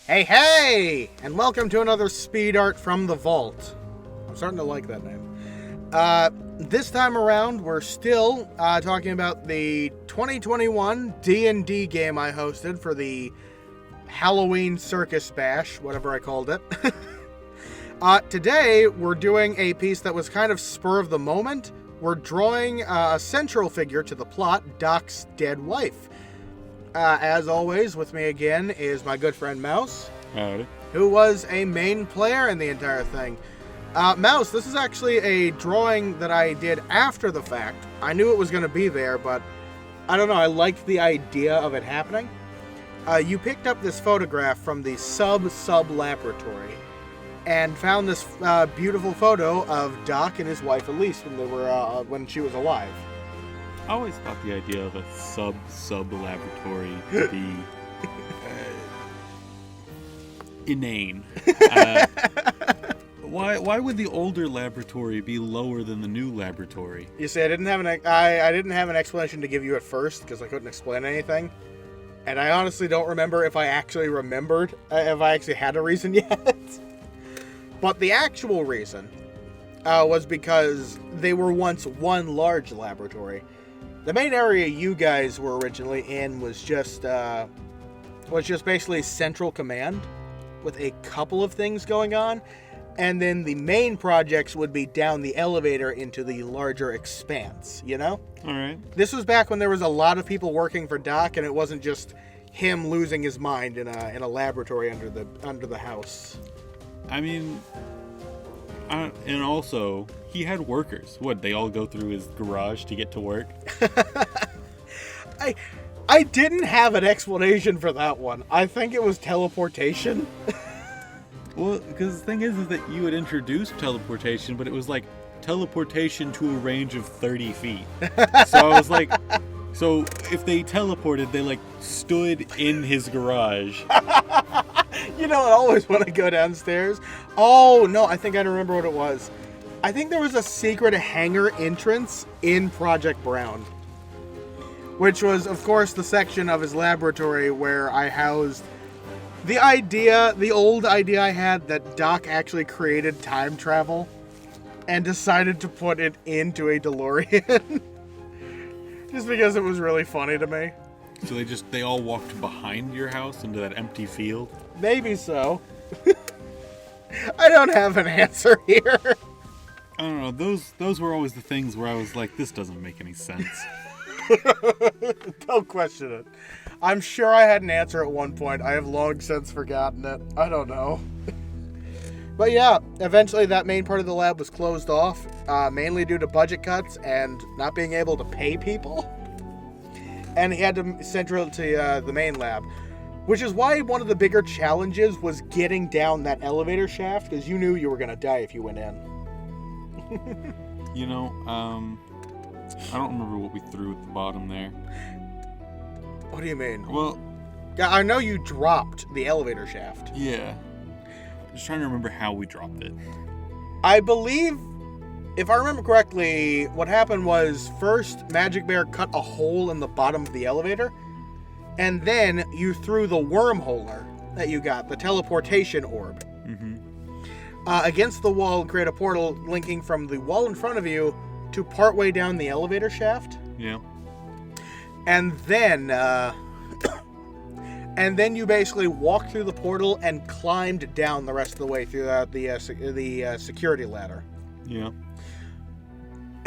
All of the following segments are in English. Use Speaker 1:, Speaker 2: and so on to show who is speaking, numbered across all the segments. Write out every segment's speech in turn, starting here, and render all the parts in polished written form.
Speaker 1: Hey, hey! And welcome to another Speed Art from the Vault. I'm starting to like that name. This time around, we're still talking about the 2021 D&D game I hosted for the Halloween Circus Bash, whatever I called it. Today, we're doing a piece that was kind of spur of the moment. We're drawing a central figure to the plot, Doc's dead wife. As always, with me again is my good friend Mouse.
Speaker 2: Howdy.
Speaker 1: Who was a main player in the entire thing. Mouse, this is actually a drawing that I did after the fact. I knew it was going to be there, but I don't know, I liked the idea of it happening. You picked up this photograph from the sub-laboratory and found this beautiful photo of Doc and his wife Elise when she was alive.
Speaker 2: I always thought the idea of a sub-laboratory to be inane. Why would the older laboratory be lower than the new laboratory?
Speaker 1: You see, I didn't have an explanation to give you at first because I couldn't explain anything, and I honestly don't remember if I actually had a reason yet. But the actual reason was because they were once one large laboratory. The main area you guys were originally in was just basically central command with a couple of things going on, and then the main projects would be down the elevator into the larger expanse, you know?
Speaker 2: All right.
Speaker 1: This was back when there was a lot of people working for Doc, and it wasn't just him losing his mind in a laboratory under the house.
Speaker 2: I mean, and also, he had workers. What, they all go through his garage to get to work?
Speaker 1: I didn't have an explanation for that one. I think it was teleportation.
Speaker 2: Well, because the thing is that you had introduced teleportation, but it was like teleportation to a range of 30 feet. So I was like, so if they teleported, they like stood in his garage.
Speaker 1: You know, I always want to go downstairs. Oh, no, I think I remember what it was. I think there was a secret hangar entrance in Project Brown, which was, of course, the section of his laboratory where I housed the old idea I had that Doc actually created time travel and decided to put it into a DeLorean. Just because it was really funny to me.
Speaker 2: So they all walked behind your house into that empty field?
Speaker 1: Maybe so. I don't have an answer here.
Speaker 2: I don't know. Those were always the things where I was like, this doesn't make any sense.
Speaker 1: Don't question it. I'm sure I had an answer at one point. I have long since forgotten it. I don't know. But yeah, eventually that main part of the lab was closed off, mainly due to budget cuts and not being able to pay people. And he had to central to the main lab, which is why one of the bigger challenges was getting down that elevator shaft, because you knew you were going to die if you went in.
Speaker 2: You know, I don't remember what we threw at the bottom there.
Speaker 1: What do you mean?
Speaker 2: Well,
Speaker 1: yeah, I know you dropped the elevator shaft.
Speaker 2: yeah. I'm just trying to remember how we dropped it.
Speaker 1: I believe, if I remember correctly, what happened was first Magic Bear cut a hole in the bottom of the elevator, and then you threw the wormholer that you got, the teleportation orb, against the wall and create a portal linking from the wall in front of you to partway down the elevator shaft.
Speaker 2: Yeah.
Speaker 1: And then you basically walked through the portal and climbed down the rest of the way through the security ladder.
Speaker 2: Yeah.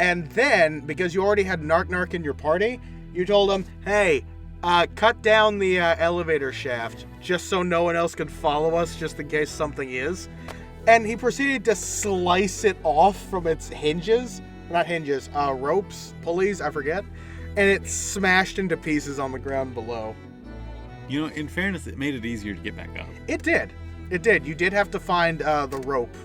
Speaker 1: And then, because you already had Narc in your party, you told him, hey, cut down the elevator shaft just so no one else could follow us just in case something is. And he proceeded to slice it off from its ropes, pulleys, I forget. And it smashed into pieces on the ground below.
Speaker 2: You know, in fairness, it made it easier to get back up.
Speaker 1: It did. It did. You did have to find the rope.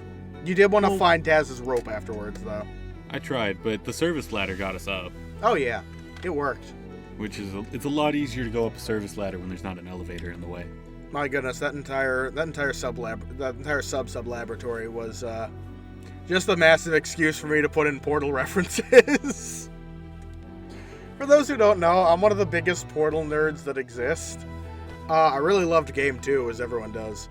Speaker 1: You did want to find Taz's rope afterwards, though.
Speaker 2: I tried, but the service ladder got us up.
Speaker 1: Oh, yeah. It worked.
Speaker 2: Which is, it's a lot easier to go up a service ladder when there's not an elevator in the way.
Speaker 1: My goodness, that entire sub-laboratory was just a massive excuse for me to put in Portal references. For those who don't know, I'm one of the biggest Portal nerds that exist. I really loved Game 2, as everyone does.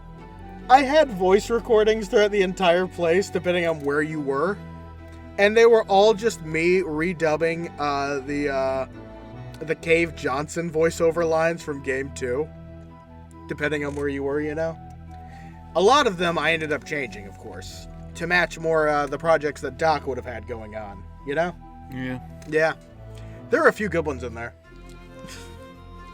Speaker 1: I had voice recordings throughout the entire place, depending on where you were. And they were all just me redubbing the Cave Johnson voiceover lines from Game 2. Depending on where you were, you know. A lot of them I ended up changing, of course, to match more the projects that Doc would have had going on, you know?
Speaker 2: Yeah.
Speaker 1: Yeah. There are a few good ones in there.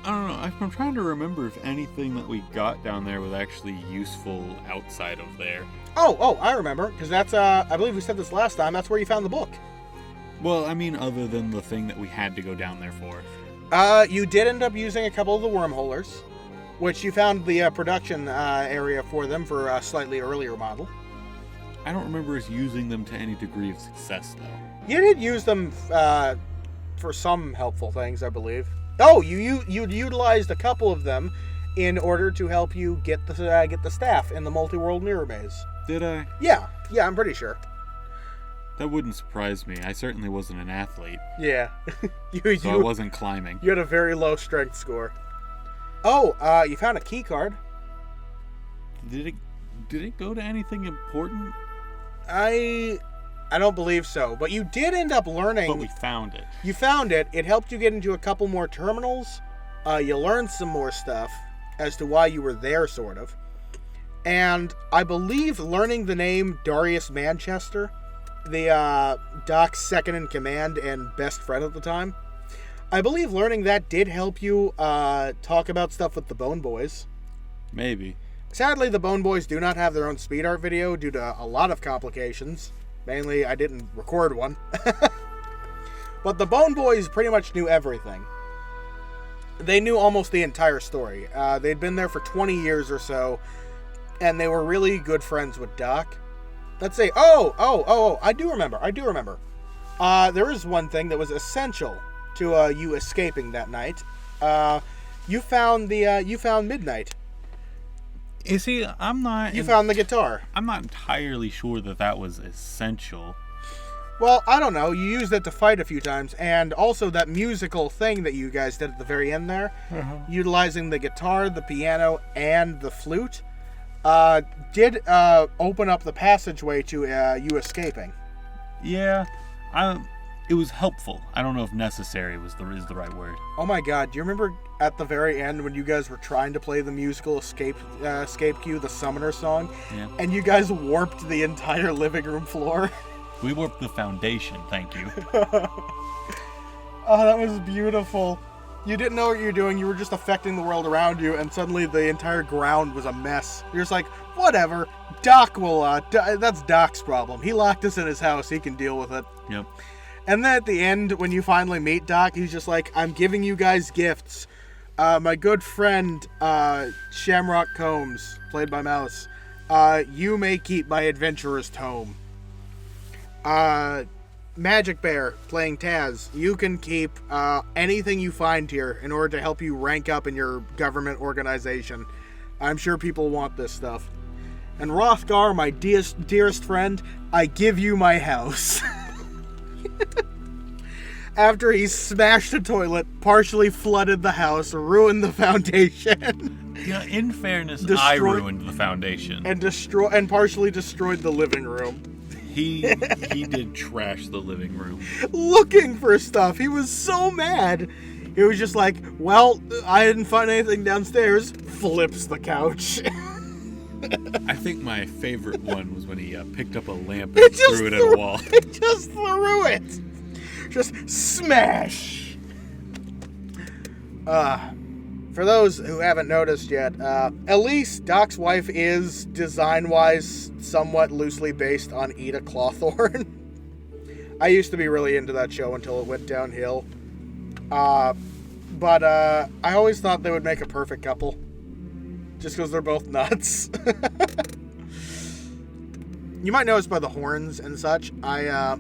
Speaker 2: I don't know. I'm trying to remember if anything that we got down there was actually useful outside of there.
Speaker 1: Oh, I remember, because that's, I believe we said this last time, that's where you found the book.
Speaker 2: Well, I mean, other than the thing that we had to go down there for.
Speaker 1: You did end up using a couple of the wormholers, which you found the production area for them for a slightly earlier model.
Speaker 2: I don't remember us using them to any degree of success, though.
Speaker 1: You did use them for some helpful things, I believe. Oh, you utilized a couple of them in order to help you get the staff in the multi-world mirror maze.
Speaker 2: Did I?
Speaker 1: Yeah, I'm pretty sure.
Speaker 2: That wouldn't surprise me. I certainly wasn't an athlete.
Speaker 1: Yeah.
Speaker 2: So I wasn't climbing.
Speaker 1: You had a very low strength score. Oh, you found a key card.
Speaker 2: Did it go to anything important?
Speaker 1: I don't believe so, but you did end up learning.
Speaker 2: But we found it.
Speaker 1: You found it. It helped you get into a couple more terminals. You learned some more stuff as to why you were there, sort of. And I believe learning the name Darius Manchester, the Doc's second in command and best friend at the time, I believe learning that did help you talk about stuff with the Bone Boys.
Speaker 2: Maybe.
Speaker 1: Sadly, the Bone Boys do not have their own speed art video due to a lot of complications. Mainly, I didn't record one. But the Bone Boys pretty much knew everything. They knew almost the entire story. They'd been there for 20 years or so, and they were really good friends with Doc. Let's say, I do remember. There is one thing that was essential to you escaping that night. You found Midnight.
Speaker 2: You see,
Speaker 1: You found the guitar.
Speaker 2: I'm not entirely sure that was essential.
Speaker 1: Well, I don't know. You used it to fight a few times, and also that musical thing that you guys did at the very end there, utilizing the guitar, the piano, and the flute, did open up the passageway to you escaping.
Speaker 2: Yeah, it was helpful. I don't know if necessary is the right word.
Speaker 1: Oh my god, do you remember at the very end when you guys were trying to play the musical escape cue, the Summoner song, and you guys warped the entire living room floor?
Speaker 2: We warped the foundation, thank you.
Speaker 1: Oh, that was beautiful. You didn't know what you were doing, you were just affecting the world around you, and suddenly the entire ground was a mess. You're just like, whatever, Doc will, that's Doc's problem. He locked us in his house, he can deal with it.
Speaker 2: Yep.
Speaker 1: And then at the end, when you finally meet Doc, he's just like, I'm giving you guys gifts. My good friend, Shamrock Combs, played by Mouse, you may keep my adventurer's tome. Magic Bear, playing Taz, you can keep anything you find here in order to help you rank up in your government organization. I'm sure people want this stuff. And Rothgar, my dearest friend, I give you my house. After he smashed a toilet, partially flooded the house, ruined the foundation.
Speaker 2: Yeah, in fairness, I ruined the foundation.
Speaker 1: And partially destroyed the living room.
Speaker 2: He did trash the living room.
Speaker 1: Looking for stuff. He was so mad. He was just like, well, I didn't find anything downstairs. Flips the couch.
Speaker 2: I think my favorite one was when he picked up a lamp and threw it at a wall.
Speaker 1: It just threw it. Just smash. For those who haven't noticed yet, Elise, Doc's wife, is design-wise somewhat loosely based on Ida Clawthorne. I used to be really into that show until it went downhill. But I always thought they would make a perfect couple. Just because they're both nuts. You might notice by the horns and such, I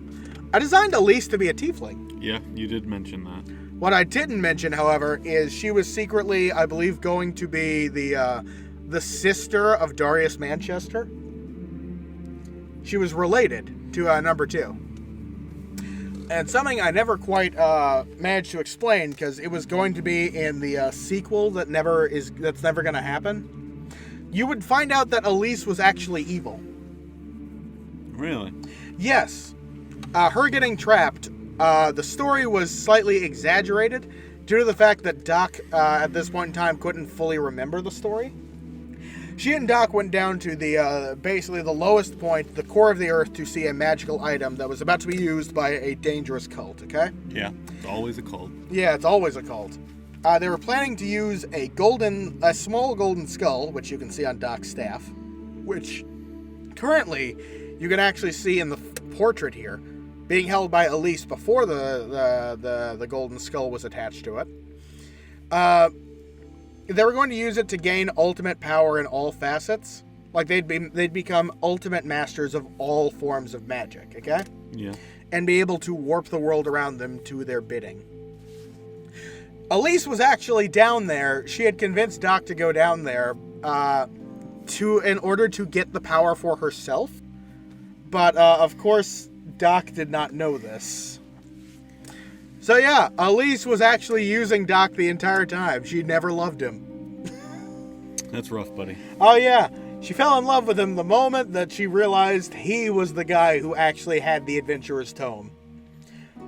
Speaker 1: designed Elise to be a tiefling.
Speaker 2: Yeah, you did mention that.
Speaker 1: What I didn't mention, however, is she was secretly, I believe, going to be the sister of Darius Manchester. She was related to number 2. And something I never quite managed to explain, because it was going to be in the sequel that's never going to happen. You would find out that Elise was actually evil.
Speaker 2: Really?
Speaker 1: Yes. Her getting trapped, the story was slightly exaggerated due to the fact that Doc, at this point in time, couldn't fully remember the story. She and Doc went down to the basically the lowest point, the core of the Earth, to see a magical item that was about to be used by a dangerous cult, okay?
Speaker 2: Yeah, it's always a cult.
Speaker 1: Yeah, it's always a cult. They were planning to use a small golden skull, which you can see on Doc's staff, which currently you can actually see in the portrait here, being held by Elise before the golden skull was attached to it. They were going to use it to gain ultimate power in all facets. Like they'd become ultimate masters of all forms of magic, okay?
Speaker 2: Yeah.
Speaker 1: And be able to warp the world around them to their bidding. Elise was actually down there. She had convinced Doc to go down there in order to get the power for herself. But of course, Doc did not know this. So yeah, Elise was actually using Doc the entire time. She never loved him.
Speaker 2: That's rough, buddy.
Speaker 1: Oh yeah, she fell in love with him the moment that she realized he was the guy who actually had the Adventurer's Tome.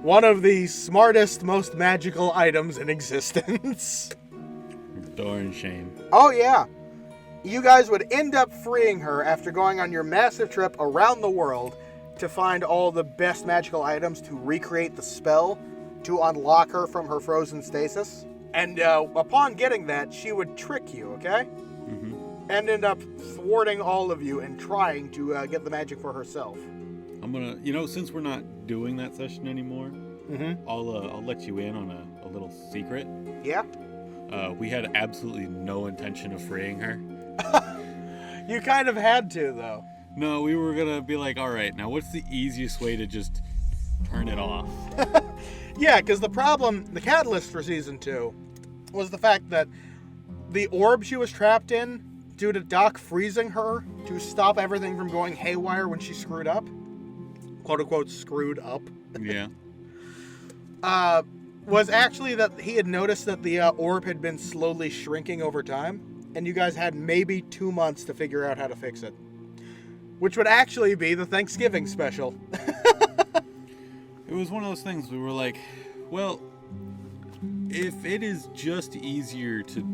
Speaker 1: One of the smartest, most magical items in existence.
Speaker 2: Darn shame.
Speaker 1: Oh yeah. You guys would end up freeing her after going on your massive trip around the world to find all the best magical items to recreate the spell to unlock her from her frozen stasis. And upon getting that, she would trick you, okay?
Speaker 2: Mm-hmm.
Speaker 1: And end up thwarting all of you and trying to get the magic for herself.
Speaker 2: I'm gonna, since we're not doing that session anymore,
Speaker 1: Mm-hmm.
Speaker 2: I'll let you in on a little secret.
Speaker 1: Yeah?
Speaker 2: We had absolutely no intention of freeing her.
Speaker 1: You kind of had to, though.
Speaker 2: No, we were gonna be like, all right, now what's the easiest way to just turn it off?
Speaker 1: Yeah, because the catalyst for Season 2 was the fact that the orb she was trapped in, due to Doc freezing her to stop everything from going haywire when she screwed up, quote-unquote screwed up,
Speaker 2: Yeah.
Speaker 1: was actually that he had noticed that the orb had been slowly shrinking over time, and you guys had maybe 2 months to figure out how to fix it. Which would actually be the Thanksgiving special.
Speaker 2: It was one of those things we were like, well, if it is just easier to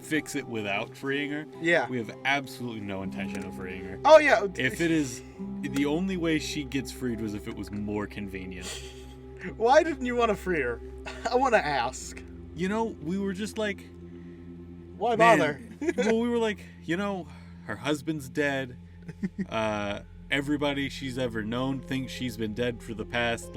Speaker 2: fix it without freeing her,
Speaker 1: Yeah.
Speaker 2: we have absolutely no intention of freeing her.
Speaker 1: Oh, yeah.
Speaker 2: If it is, the only way she gets freed was if it was more convenient.
Speaker 1: Why didn't you want to free her? I want to ask.
Speaker 2: We were just like,
Speaker 1: Why
Speaker 2: man,
Speaker 1: bother?
Speaker 2: well, we were like, her husband's dead. Everybody she's ever known thinks she's been dead for the past,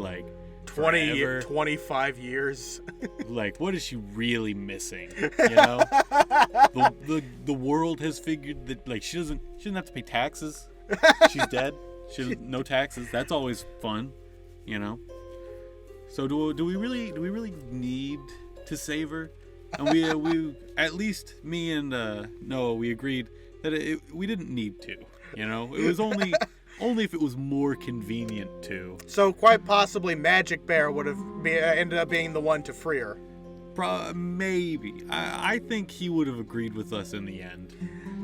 Speaker 1: 25 years.
Speaker 2: Like, what is she really missing? The world has figured that, she doesn't have to pay taxes. She's dead. She doesn't, no taxes. That's always fun, So do we really need to save her? And we at least me and Noah, we agreed that we didn't need to. It was only if it was more convenient to.
Speaker 1: So quite possibly Magic Bear would have ended up being the one to free her.
Speaker 2: Maybe. I think he would have agreed with us in the end.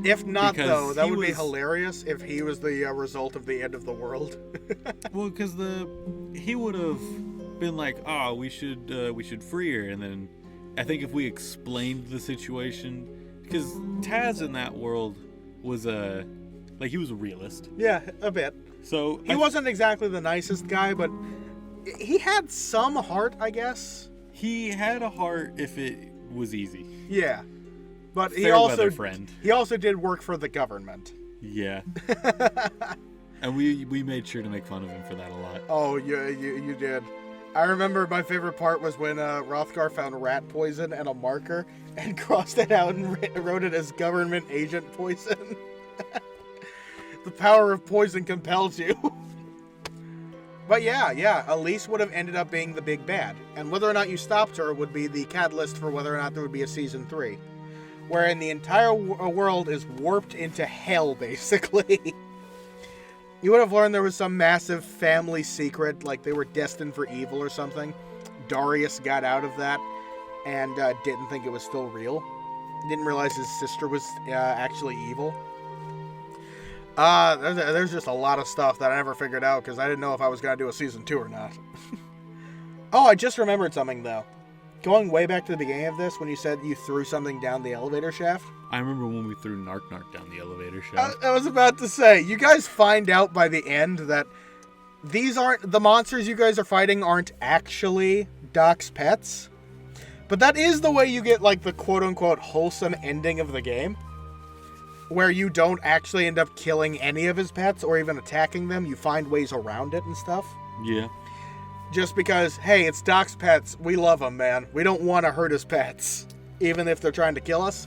Speaker 1: If not,
Speaker 2: Because
Speaker 1: though, that
Speaker 2: he
Speaker 1: would be
Speaker 2: was-
Speaker 1: hilarious if he was the result of the end of the world.
Speaker 2: Well, because he would have been like, "Oh, we should free her," and then I think if we explained the situation, because Taz in that world was he was a realist.
Speaker 1: Yeah, a bit.
Speaker 2: So
Speaker 1: He wasn't exactly the nicest guy, but he had some heart, I guess.
Speaker 2: He had a heart if it was easy.
Speaker 1: Yeah. But he
Speaker 2: Fair
Speaker 1: also
Speaker 2: weather friend.
Speaker 1: he also did work for the government.
Speaker 2: Yeah. And we made sure to make fun of him for that a lot.
Speaker 1: Oh, you did. I remember my favorite part was when Rothgar found rat poison and a marker and crossed it out and wrote it as government agent poison. The power of poison compels you. But yeah, Elise would have ended up being the big bad. And whether or not you stopped her would be the catalyst for whether or not there would be a Season 3. Wherein the entire world is warped into hell, basically. You would have learned there was some massive family secret, like they were destined for evil or something. Darius got out of that and didn't think it was still real. Didn't realize his sister was actually evil. There's just a lot of stuff that I never figured out because I didn't know if I was going to do a season 2 or not. Oh, I just remembered something, though. Going way back to the beginning of this, when you said you threw something down the elevator shaft.
Speaker 2: I remember when we threw Narc down the elevator shaft.
Speaker 1: I was about to say, you guys find out by the end that these aren't, the monsters you guys are fighting aren't actually Doc's pets. But that is the way you get, like, the quote-unquote wholesome ending of the game. Where you don't actually end up killing any of his pets or even attacking them. You find ways around it and stuff.
Speaker 2: Yeah.
Speaker 1: Just because, hey, it's Doc's pets. We love them, man. We don't want to hurt his pets. Even if they're trying to kill us.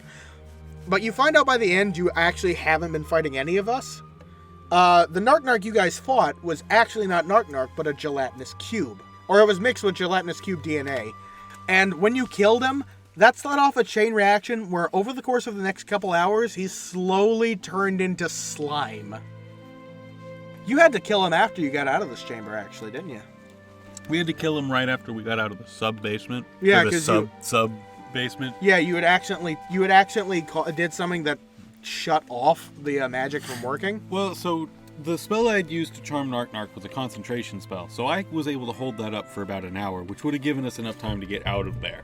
Speaker 1: But you find out by the end you actually haven't been fighting any of us. The Narc you guys fought was actually not Narc, but a gelatinous cube. Or it was mixed with gelatinous cube DNA. And when you killed him, that set off a chain reaction where over the course of the next couple hours, he slowly turned into slime. You had to kill him after you got out of this chamber, actually, didn't you?
Speaker 2: We had to kill him right after we got out of the sub-basement.
Speaker 1: Yeah,
Speaker 2: Or the
Speaker 1: because
Speaker 2: sub-basement.
Speaker 1: Yeah, you had accidentally did something that shut off the magic from working.
Speaker 2: Well, so the spell I had used to charm Narc was a concentration spell, so I was able to hold that up for about an hour, which would have given us enough time to get out of there.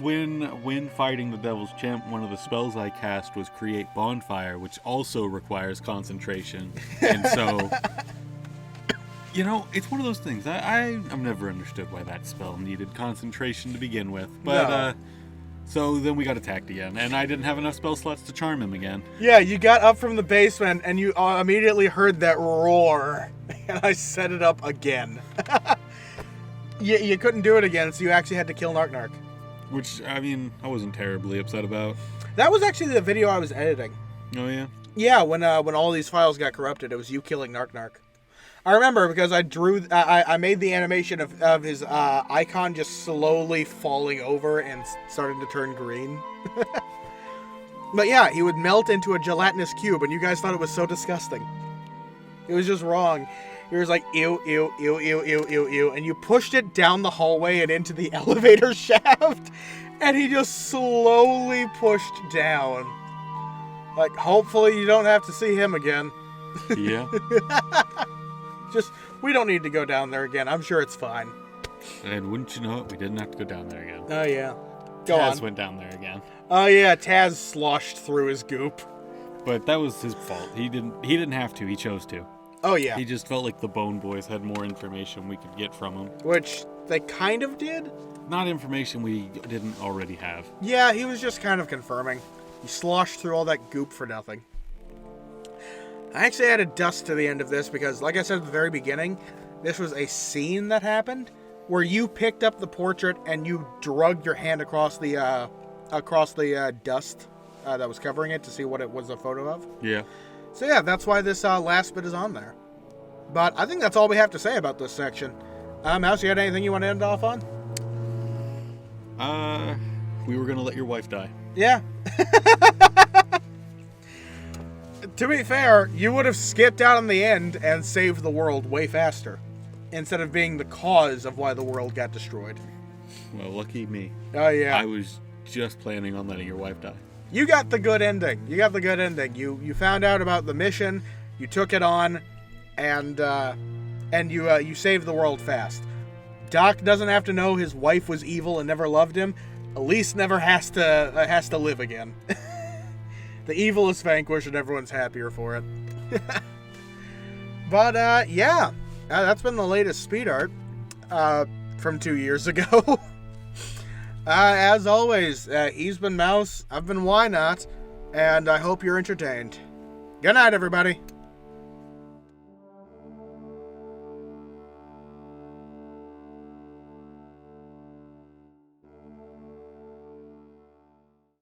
Speaker 2: When fighting the Devil's Champ, one of the spells I cast was Create Bonfire, which also requires concentration. And so, you know, it's one of those things. I've never understood why that spell needed concentration to begin with. But,
Speaker 1: No.
Speaker 2: So then we got attacked again, and I didn't have enough spell slots to charm him again.
Speaker 1: Yeah, you got up from the basement and you immediately heard that roar. And I set it up again. You couldn't do it again, so you actually had to kill Narc.
Speaker 2: Which, I mean, I wasn't terribly upset about.
Speaker 1: That was actually the video I was editing.
Speaker 2: Oh, yeah?
Speaker 1: Yeah, when all these files got corrupted, it was you killing Narc. I remember because I made the animation of his icon just slowly falling over and starting to turn green. But yeah, he would melt into a gelatinous cube, and you guys thought it was so disgusting. It was just wrong. It was like, ew, ew, ew, ew, ew, ew, ew. And you pushed it down the hallway and into the elevator shaft. And he just slowly pushed down. Like, hopefully you don't have to see him again.
Speaker 2: Yeah.
Speaker 1: We don't need to go down there again. I'm sure it's fine.
Speaker 2: And wouldn't you know it, we didn't have to go down there again.
Speaker 1: Oh, yeah. Go
Speaker 2: Taz
Speaker 1: on.
Speaker 2: went down there again.
Speaker 1: Oh, yeah, Taz sloshed through his goop.
Speaker 2: But that was his fault. He didn't have to. He chose to.
Speaker 1: Oh, yeah.
Speaker 2: He just felt like the Bone Boys had more information we could get from him.
Speaker 1: Which they kind of did.
Speaker 2: Not information we didn't already have.
Speaker 1: Yeah, he was just kind of confirming. He sloshed through all that goop for nothing. I actually added dust to the end of this because, like I said at the very beginning, this was a scene that happened where you picked up the portrait and you drug your hand across the dust that was covering it to see what it was a photo of.
Speaker 2: Yeah.
Speaker 1: So yeah, that's why this last bit is on there. But I think that's all we have to say about this section. Mouse, you had anything you want to end off on?
Speaker 2: We were gonna let your wife die.
Speaker 1: Yeah. To be fair, you would have skipped out on the end and saved the world way faster, instead of being the cause of why the world got destroyed.
Speaker 2: Well, lucky me.
Speaker 1: Oh yeah.
Speaker 2: I was just planning on letting your wife die.
Speaker 1: You got the good ending. You found out about the mission, you took it on, and you saved the world fast. Doc doesn't have to know his wife was evil and never loved him. Elise never has to live again. The evil is vanquished and everyone's happier for it. But yeah, that's been the latest speed art from 2 years ago. As always, he's been Mouse, I've been Why Not, and I hope you're entertained. Good night, everybody.